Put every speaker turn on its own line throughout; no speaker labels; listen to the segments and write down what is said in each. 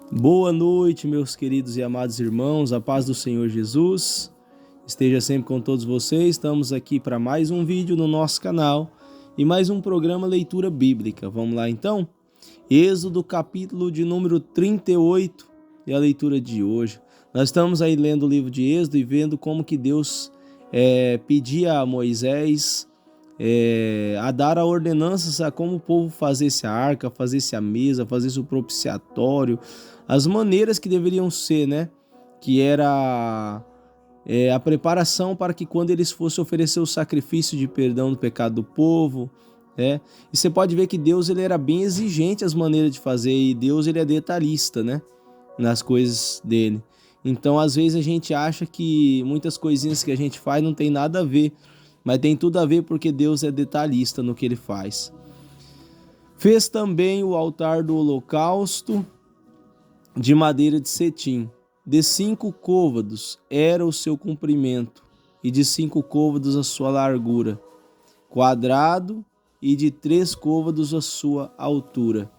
Boa noite, meus queridos e amados irmãos, a paz do Senhor Jesus esteja sempre com todos vocês. Estamos aqui para mais um vídeo no nosso canal e mais um programa Leitura Bíblica. Vamos lá então? Êxodo capítulo de número 38 é a leitura de hoje. Nós estamos aí lendo o livro de Êxodo e vendo como que Deus pedia a Moisés a dar a ordenanças a como o povo fazesse a arca, fazesse a mesa, fazesse o propiciatório, as maneiras que deveriam ser, né? Que era a preparação para que quando eles fossem oferecer o sacrifício de perdão do pecado do povo, né? E você pode ver que Deus ele era bem exigente as maneiras de fazer, e Deus ele é detalhista, né? Nas coisas dele. Então, às vezes a gente acha que muitas coisinhas que a gente faz não tem nada a ver, mas tem tudo a ver porque Deus é detalhista no que ele faz. Fez também o altar do holocausto de madeira de cetim. De 5 côvados era o seu comprimento, e de 5 côvados a sua largura, quadrado, e de 3 côvados a sua altura.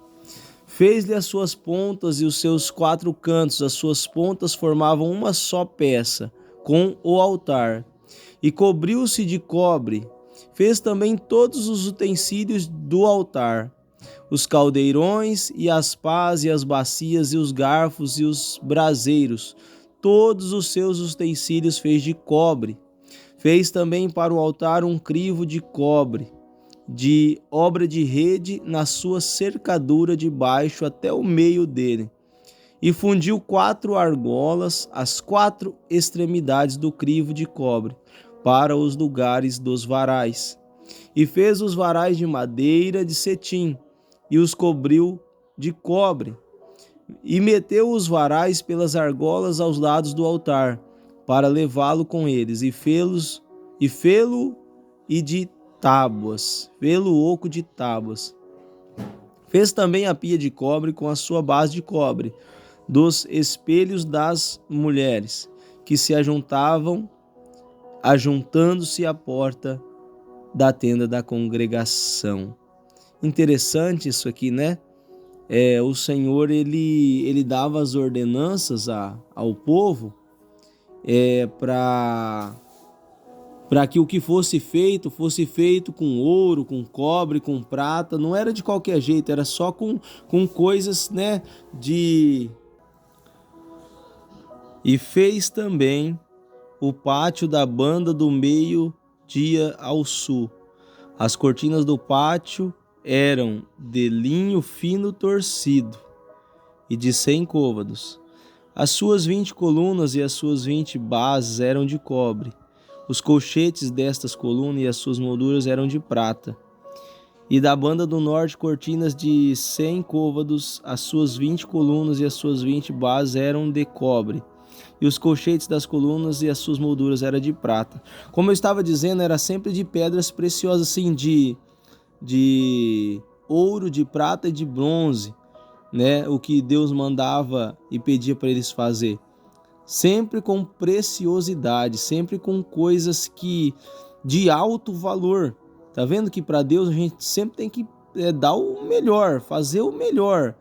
Fez-lhe as suas pontas e os seus 4 cantos, as suas pontas formavam uma só peça, com o altar, e cobriu-se de cobre. Fez também todos os utensílios do altar, os caldeirões e as pás e as bacias e os garfos e os braseiros. Todos os seus utensílios fez de cobre. Fez também para o altar um crivo de cobre, de obra de rede na sua cercadura de baixo até o meio dele. E fundiu 4 argolas, as 4 extremidades do crivo de cobre, para os lugares dos varais. E fez os varais de madeira de cetim, e os cobriu de cobre. E meteu os varais pelas argolas aos lados do altar, para levá-lo com eles, e fê-lo de tábuas, fê-lo oco de tábuas. Fez também a pia de cobre com a sua base de cobre, dos espelhos das mulheres, que se ajuntavam, ajuntando-se à porta da tenda da congregação. Interessante isso aqui, né? O Senhor, ele dava as ordenanças ao povo para que o que fosse feito com ouro, com cobre, com prata. Não era de qualquer jeito, era só com coisas, né? E fez também o pátio da banda do meio-dia ao sul. As cortinas do pátio eram de linho fino torcido e de 100 côvados. As suas 20 colunas e as suas 20 bases eram de cobre. Os colchetes destas colunas e as suas molduras eram de prata. E da banda do norte, cortinas de 100 côvados, as suas 20 colunas e as suas 20 bases eram de cobre. E os colchetes das colunas e as suas molduras eram de prata. Como eu estava dizendo, era sempre de pedras preciosas, assim, de ouro, de prata e de bronze, né? O que Deus mandava e pedia para eles fazer. Sempre com preciosidade, sempre com coisas de alto valor. Tá vendo que para Deus a gente sempre tem que dar o melhor, fazer o melhor.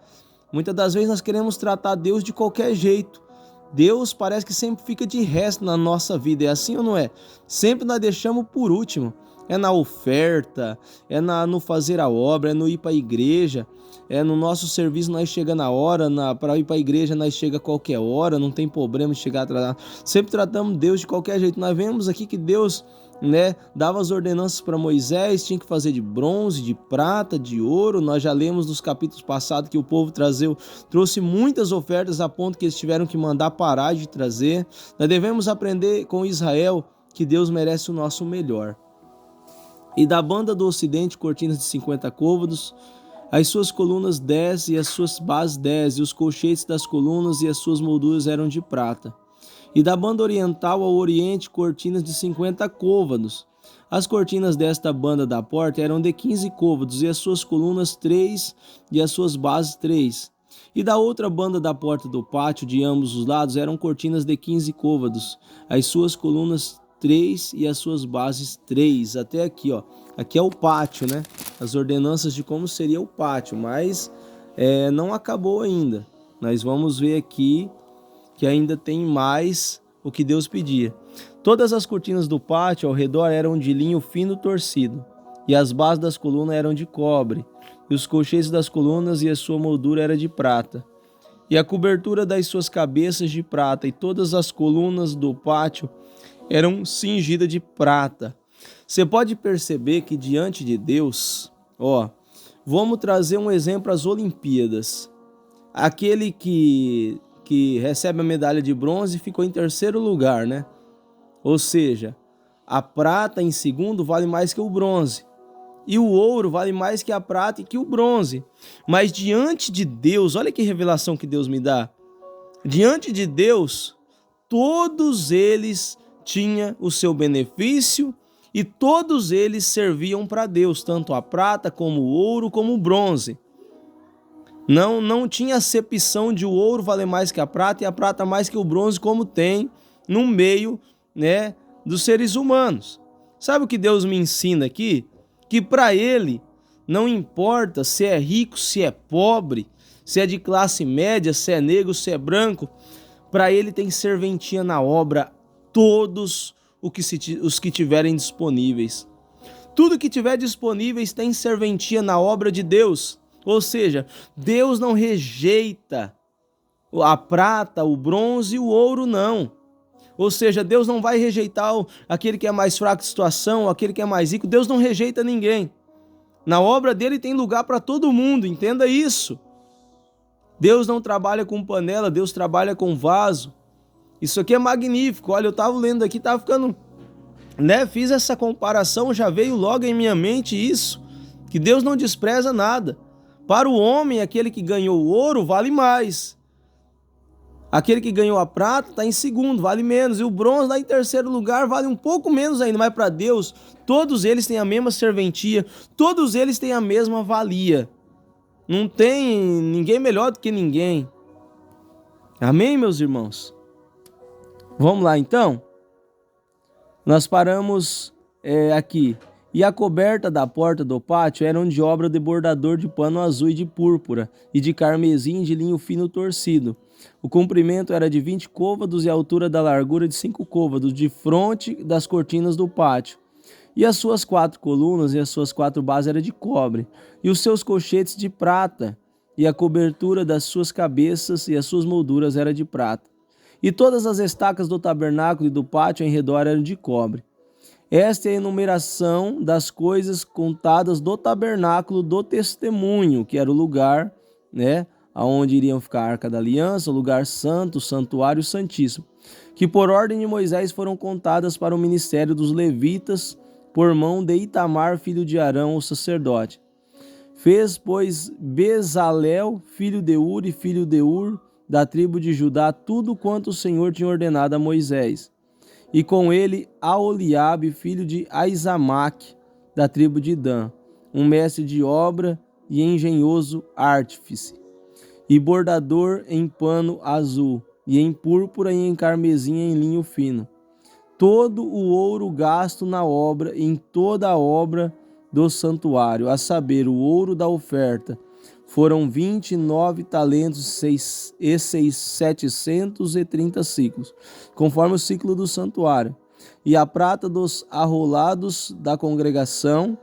Muitas das vezes nós queremos tratar Deus de qualquer jeito. Deus parece que sempre fica de resto na nossa vida, é assim ou não é? Sempre nós deixamos por último. É na oferta, no fazer a obra, é no ir para a igreja, é no nosso serviço nós chega na hora, para ir para a igreja nós chega a qualquer hora, não tem problema de chegar atrasado. Sempre tratamos Deus de qualquer jeito. Nós vemos aqui que Deus, né, dava as ordenanças para Moisés, tinha que fazer de bronze, de prata, de ouro. Nós já lemos nos capítulos passados que o povo trouxe muitas ofertas a ponto que eles tiveram que mandar parar de trazer. Nós devemos aprender com Israel que Deus merece o nosso melhor. E da banda do ocidente, cortinas de 50 côvados, as suas colunas 10 e as suas bases 10, e os colchetes das colunas e as suas molduras eram de prata. E da banda oriental ao oriente, cortinas de 50 côvados. As cortinas desta banda da porta eram de 15 côvados, e as suas colunas 3 e as suas bases 3. E da outra banda da porta do pátio, de ambos os lados, eram cortinas de 15 côvados, as suas colunas 3 e as suas bases 3. Até aqui, ó. Aqui é o pátio, né? As ordenanças de como seria o pátio, mas não acabou ainda. Nós vamos ver aqui que ainda tem mais o que Deus pedia. Todas as cortinas do pátio ao redor eram de linho fino torcido, e as bases das colunas eram de cobre, e os colchetes das colunas e a sua moldura era de prata, e a cobertura das suas cabeças de prata, e todas as colunas do pátio eram cingidas de prata. Você pode perceber que diante de Deus, vamos trazer um exemplo às Olimpíadas. Aquele que recebe a medalha de bronze ficou em terceiro lugar, né? Ou seja, a prata em segundo vale mais que o bronze. E o ouro vale mais que a prata e que o bronze. Mas diante de Deus, olha que revelação que Deus me dá. Diante de Deus, todos eles tinham o seu benefício e todos eles serviam para Deus, tanto a prata como o ouro como o bronze. Não tinha acepção de o ouro valer mais que a prata e a prata mais que o bronze, como tem no meio, né, dos seres humanos. Sabe o que Deus me ensina aqui? Que para Ele não importa se é rico, se é pobre, se é de classe média, se é negro, se é branco. Para Ele tem serventia na obra, todos os que tiverem disponíveis. Tudo que tiver disponíveis tem serventia na obra de Deus. Ou seja, Deus não rejeita a prata, o bronze e o ouro, não. Ou seja, Deus não vai rejeitar aquele que é mais fraco de situação, aquele que é mais rico. Deus não rejeita ninguém. Na obra dele tem lugar para todo mundo, entenda isso. Deus não trabalha com panela, Deus trabalha com vaso. Isso aqui é magnífico. Olha, eu estava lendo aqui, estava ficando, né? Fiz essa comparação, já veio logo em minha mente isso, que Deus não despreza nada. Para o homem, aquele que ganhou o ouro vale mais. Aquele que ganhou a prata está em segundo, vale menos. E o bronze lá em terceiro lugar vale um pouco menos ainda. Mas para Deus, todos eles têm a mesma serventia, todos eles têm a mesma valia. Não tem ninguém melhor do que ninguém. Amém, meus irmãos? Vamos lá então? Nós paramos aqui. E a coberta da porta do pátio eram de obra de bordador de pano azul e de púrpura, e de carmesim de linho fino torcido. O comprimento era de 20 côvados e a altura da largura de 5 côvados, de fronte das cortinas do pátio. E as suas 4 colunas e as suas 4 bases eram de cobre, e os seus colchetes de prata, e a cobertura das suas cabeças e as suas molduras era de prata. E todas as estacas do tabernáculo e do pátio em redor eram de cobre. Esta é a enumeração das coisas contadas do tabernáculo do testemunho, que era o lugar, né, onde iriam ficar a Arca da Aliança, o lugar santo, o santuário santíssimo, que por ordem de Moisés foram contadas para o ministério dos levitas, por mão de Itamar, filho de Arão, o sacerdote. Fez, pois, Bezalel, filho de Uri, filho de Ur, da tribo de Judá, tudo quanto o Senhor tinha ordenado a Moisés. E com ele Aholiabe, filho de Aizamaque, da tribo de Dan, um mestre de obra e engenhoso artífice, e bordador em pano azul, e em púrpura e em carmesim em linho fino. Todo o ouro gasto na obra, em toda a obra do santuário, a saber, o ouro da oferta, foram 29 talentos e 730 ciclos, conforme o ciclo do santuário. E a prata dos arrolados da congregação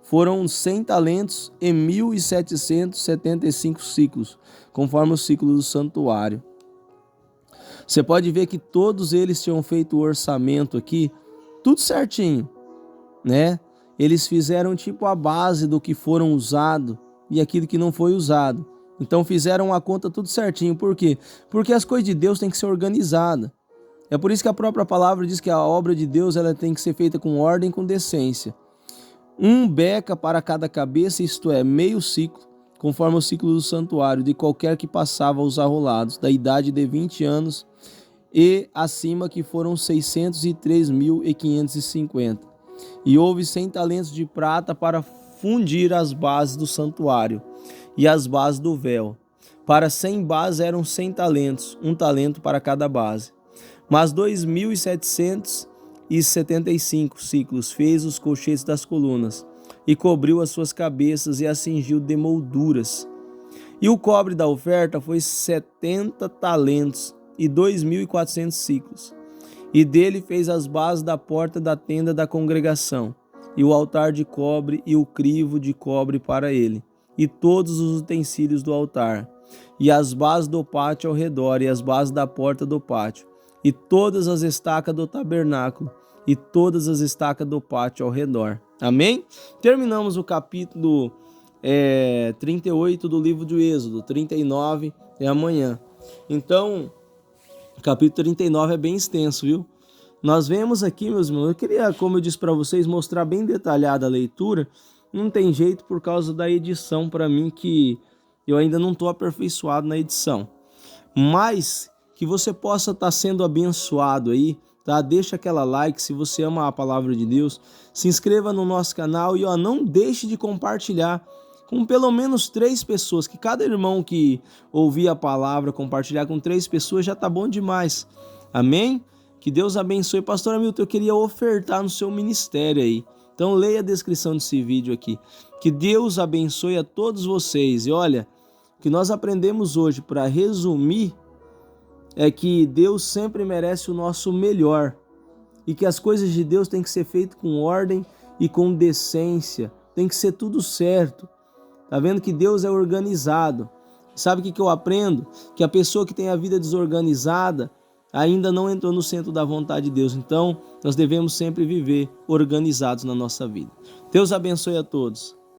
foram 100 talentos e 1.775 ciclos, conforme o ciclo do santuário. Você pode ver que todos eles tinham feito o orçamento aqui, tudo certinho, né? Eles fizeram tipo a base do que foram usado e aquilo que não foi usado. Então fizeram a conta tudo certinho. Por quê? Porque as coisas de Deus têm que ser organizadas. É por isso que a própria palavra diz que a obra de Deus ela tem que ser feita com ordem e com decência. 1 beca para cada cabeça, isto é, meio ciclo, conforme o ciclo do santuário, de qualquer que passava os arrolados, da idade de 20 anos e acima, que foram 603.550. E houve 100 talentos de prata para fundir as bases do santuário e as bases do véu. Para 100 bases eram 100 talentos, 1 talento para cada base. Mas 2.775 ciclos fez os colchetes das colunas, e cobriu as suas cabeças e as cingiu de molduras. E o cobre da oferta foi 70 talentos e 2.400 siclos. E dele fez as bases da porta da tenda da congregação, e o altar de cobre e o crivo de cobre para ele, e todos os utensílios do altar, e as bases do pátio ao redor, e as bases da porta do pátio, e todas as estacas do tabernáculo, e todas as estacas do pátio ao redor. Amém? Terminamos o capítulo 38 do livro de Êxodo, 39 é amanhã. Então, o capítulo 39 é bem extenso, viu? Nós vemos aqui, meus irmãos, eu queria, como eu disse para vocês, mostrar bem detalhada a leitura. Não tem jeito por causa da edição para mim, que eu ainda não estou aperfeiçoado na edição. Mas que você possa estar sendo abençoado aí, tá? Deixa aquela like se você ama a palavra de Deus. Se inscreva no nosso canal e não deixe de compartilhar com pelo menos 3 pessoas, que cada irmão que ouvir a palavra, compartilhar com 3 pessoas já tá bom demais. Amém? Que Deus abençoe. Pastor Hamilton, eu queria ofertar no seu ministério aí. Então leia a descrição desse vídeo aqui. Que Deus abençoe a todos vocês. E olha, o que nós aprendemos hoje, para resumir, é que Deus sempre merece o nosso melhor. E que as coisas de Deus têm que ser feitas com ordem e com decência. Tem que ser tudo certo. Tá vendo que Deus é organizado. Sabe o que eu aprendo? Que a pessoa que tem a vida desorganizada ainda não entrou no centro da vontade de Deus. Então, nós devemos sempre viver organizados na nossa vida. Deus abençoe a todos.